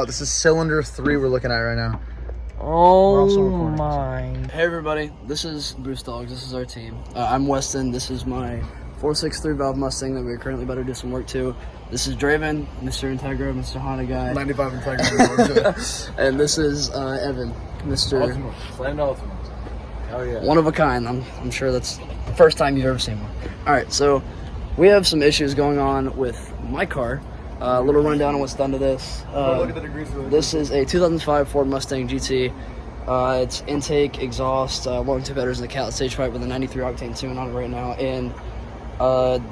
This is cylinder 3 we're looking at right now. Oh my. Hey everybody, this is Boost Dogs, this is our team. I'm Weston, this is my 463 valve Mustang that we're currently about to do some work to. This is Draven, Mr. Integra, Mr. Honda guy. 95 Integra. And this is Evan, Mr. Ultimate. Slammed Ultimate. Hell yeah. One of a kind. I'm sure that's the first time you've ever seen one. Alright, so we have some issues going on with my car. A little rundown on what's done to this. Look at the degrees. This is a 2005 Ford Mustang GT. It's intake, exhaust, long tube headers, and the cat stage pipe with a 93 octane tune on it right now. And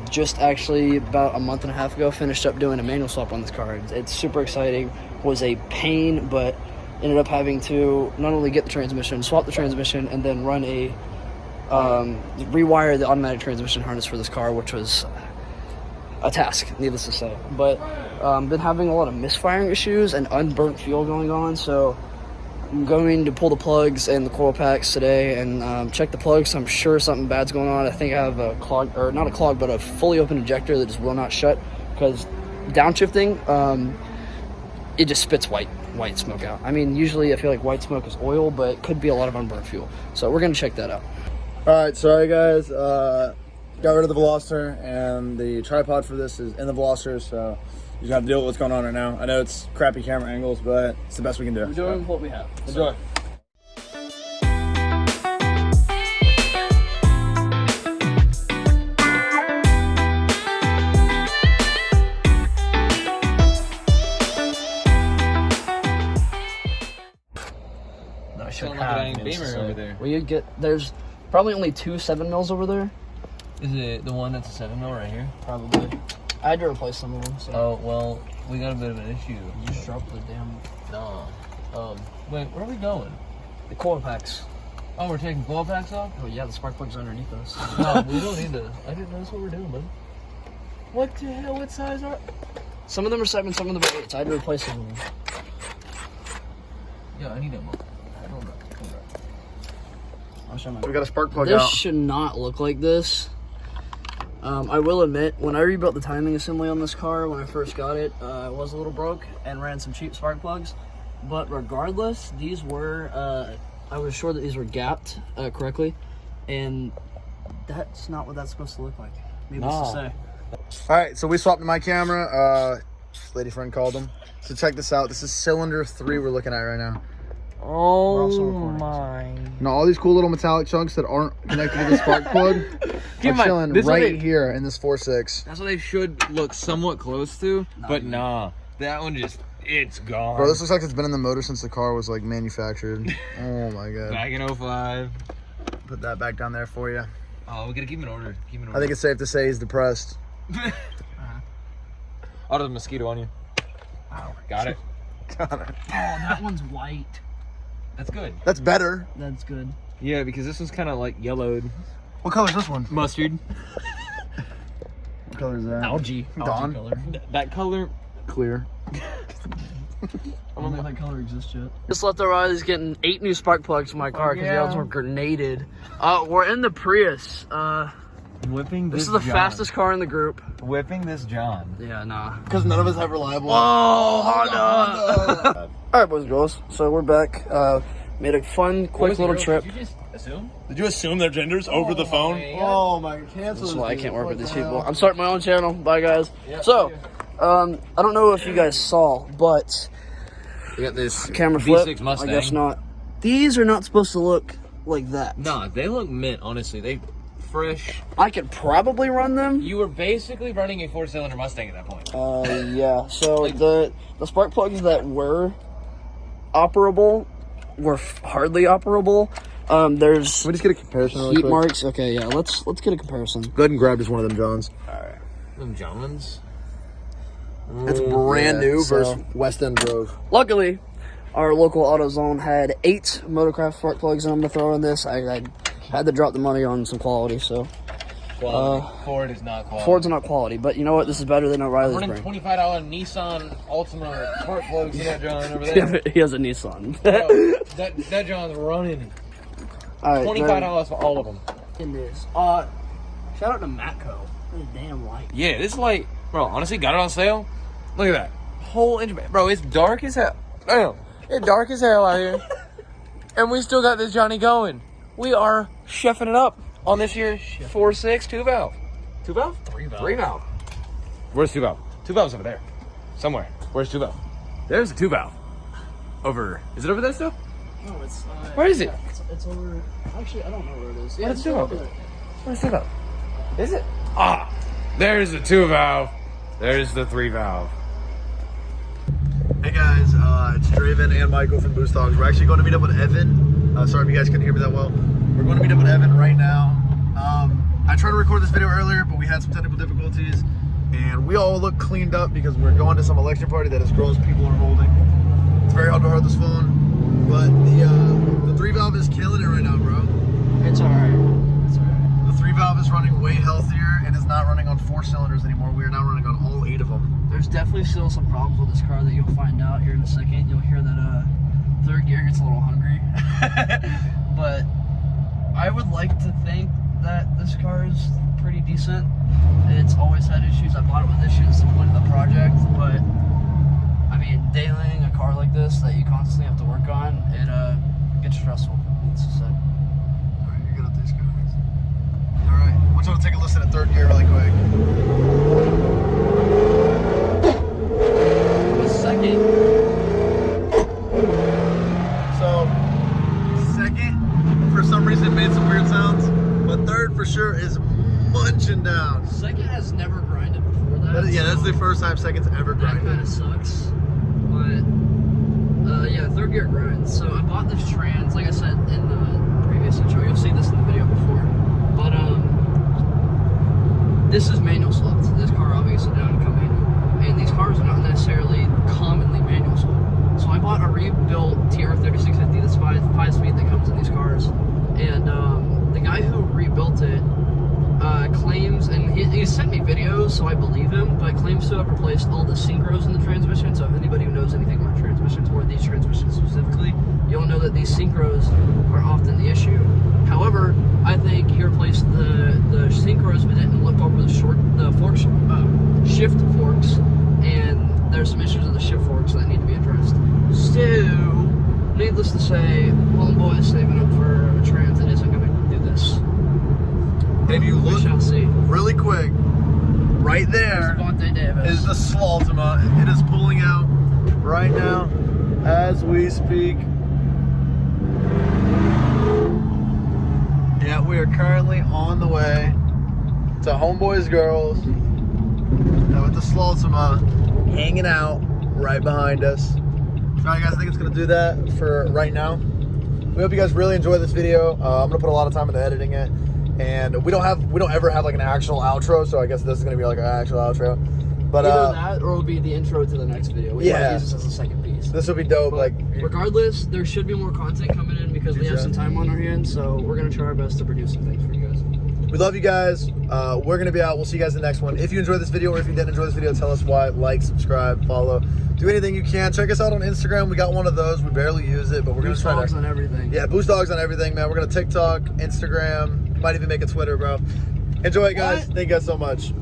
just actually about a month and a half ago, finished up doing a manual swap on this car. It's super exciting. Was a pain, but ended up having to not only get the transmission, swap the transmission, and then run a rewire the automatic transmission harness for this car, which was a task, needless to say. But been having a lot of misfiring issues and unburnt fuel going on, so I'm going to pull the plugs and the coil packs today and check the plugs. I'm sure something bad's going on. I think I have a clog, or not a clog, but a fully open injector that just will not shut, because downshifting, it just spits white smoke out. I mean, usually I feel like white smoke is oil, but it could be a lot of unburnt fuel. So we're gonna check that out. All right, sorry guys. Got rid of the Veloster, and the tripod for this is in the Veloster, so you got to deal with what's going on right now. I know it's crappy camera angles, but it's the best we can do. We're doing what we have. Enjoy. I should Sound like have an Beamer over there. Well, you get, there's probably only 2 7 mils over there. Is it the one that's a 7 mil right here? Probably. I had to replace some of them. So. Oh, well, we got a bit of an issue. You just dropped the damn. Nah. Wait, where are we going? The coil packs. Oh, we're taking coil packs off? Oh yeah, the spark plugs are underneath us. No, we don't need to. I didn't know that's what we're doing, bud. What the hell? What size are? Some of them are 7, some of them are 8. So I had to replace some of them. Yeah, I need that one. I'll show my. We got a spark plug This out. should not look like this. I will admit, when I rebuilt the timing assembly on this car, when I first got it, I was a little broke and ran some cheap spark plugs. But regardless, these were, I was sure that these were gapped correctly. And that's not what that's supposed to look like, needless to say. All right, so we swapped my camera. Lady friend called them. So check this out. This is cylinder 3 we're looking at right now. Oh my. Now all these cool little metallic chunks that aren't connected to the spark plug are chilling right here in this 4.6. That's what they should look somewhat close to, but nah. That one just, it's gone. Bro, this looks like it's been in the motor since the car was like manufactured. Oh my god. Back in 05. Put that back down there for you. Oh, we gotta keep it in order. Keep it in order. I think it's safe to say he's depressed. Oh, there's a mosquito on you. Wow. Got it. Got it. Oh, that one's white. That's good. That's better. That's good. Yeah, because this one's kind of like yellowed. What color is this one? Mustard. What color is that? Algae. Dawn. Color. That color. Clear. I don't think that color exists yet. Just left our eyes getting 8 new spark plugs for my car because the others were grenaded. We're in the Prius. Whipping This is the fastest car in the group. Whipping this John. Yeah, nah. Because none of us have reliable. Oh, Honda! Alright, boys and girls. So we're back. Made a fun, quick little trip. Did you just assume? Did you assume their genders over the phone? Oh my, cancel. That's why I can't work with these people. I'm starting my own channel. Bye, guys. So, I don't know if you guys saw, but We got this camera flip. V6 Mustang. I guess not. These are not supposed to look like that. Nah, they look mint, honestly. They fresh. I could probably run them. You were basically running a 4-cylinder Mustang at that point. Yeah. So the spark plugs that were operable were hardly operable. There's Can we just get a comparison really heat quick? marks. Okay, yeah. Let's get a comparison. Go ahead and grab just one of them Johns. Them Johns. It's brand new so- versus West End Grove. Luckily, our local AutoZone had 8 Motorcraft spark plugs in them to throw in this. I had to drop the money on some quality, so. Quality. Ford is not quality. Ford's not quality, but you know what? This is better than O'Reilly's running brand. $25 Nissan Altima spark plugs in that John over there. He has a Nissan. Bro, that John's running. All right, $25 for all of them. in this. Shout out to Matco. This damn light. Yeah, this light, bro, honestly, got it on sale. Look at that. whole engine bay. Bro, it's dark as hell. Damn, it's dark as hell out here. And we still got this Johnny going. We are chefing it up on this year's 4.6 2-valve. 2-valve? 3-valve. 3-valve. Where's 2-valve? 2-valve's over there. Somewhere. Where's 2-valve? There's a 2-valve. Over. Is it over there still? No, it's. Where is it? It's over. Actually, I don't know where it is. Yeah, Where's it's still 2-valve? over there. Where's 2-valve? Is it? Ah! There's the 2-valve. There's the 3-valve. Hey guys, it's Draven and Michael from Boost Dogs. We're actually going to meet up with Evan. Sorry if you guys couldn't hear me that well. We're going to meet up with Evan right now. I tried to record this video earlier, but we had some technical difficulties, and we all look cleaned up because we're going to some election party that is girls people are holding. It's very hard to hold this phone, but the 3-valve is killing it right now, bro. It's alright. It's alright. The 3-valve is running way healthier. It is not running on 4 cylinders anymore. We are now running on all 8 of them. There's definitely still some problems with this car that you'll find out here in a second. You'll hear that third gear gets a little hungry. But I would like to think that this car is pretty decent. It's always had issues. I bought it with issues at the point of the project, but I mean, dailying a car like this that you constantly have to work on, it gets stressful, needs to say. Alright, you're good at these guys. Alright, I want you to take a listen at third gear really quick. Second. So, second, for some reason, made some weird sounds, but third for sure is munching down. Second has never grinded before that. Yeah, that's the first time second's ever That grinded. kind of sucks. But, yeah, third gear grinds. So I bought this trans, like I said in the previous intro. You'll see this in the video before. But, this is manual swapped. This car obviously didn't come manual. And these cars are not necessarily commonly manual swapped. So I bought a rebuilt TR3650, this 5-speed that comes in these cars. And the guy who rebuilt it claims, and he sent me videos, so I believe him, but claims to have replaced all the synchros in the transmission. So if anybody who knows anything about transmissions, or these transmissions specifically, you'll know that these synchros are often the issue. However, I think he replaced the synchros, but didn't look over the forks, shift forks, and there's some issues with the shift forks that need to be addressed. So, needless to say, homeboy is saving up for a trans that isn't going to do this. If you We look shall see. really quick, right there Devontae Davis. is the Slaltema. It is pulling out right now as we speak. Yeah, we are currently on the way to Homeboys Girls. Now with the Slaltema hanging out right behind us. Alright guys, I think it's gonna do that for right now. We hope you guys really enjoy this video. I'm gonna put a lot of time into editing it. And we don't ever have like an actual outro, so I guess this is gonna be like our actual outro. But either that or it'll be the intro to the next video. We might use this as a second piece. This will be dope. But like regardless, there should be more content coming in because we have some time on our hands, so we're gonna try our best to produce some things for you guys. we love you guys. We're gonna be out. We'll see you guys in the next one. If you enjoyed this video or if you didn't enjoy this video, tell us why. Like, subscribe, follow, do anything you can. Check us out on Instagram. We got one of those. We barely use it, but we're Boost gonna try Dogs to. on everything. Yeah, Boost Dogs on everything, man. We're gonna TikTok, Instagram, might even make a Twitter, bro. Enjoy it, guys. What? Thank you guys so much.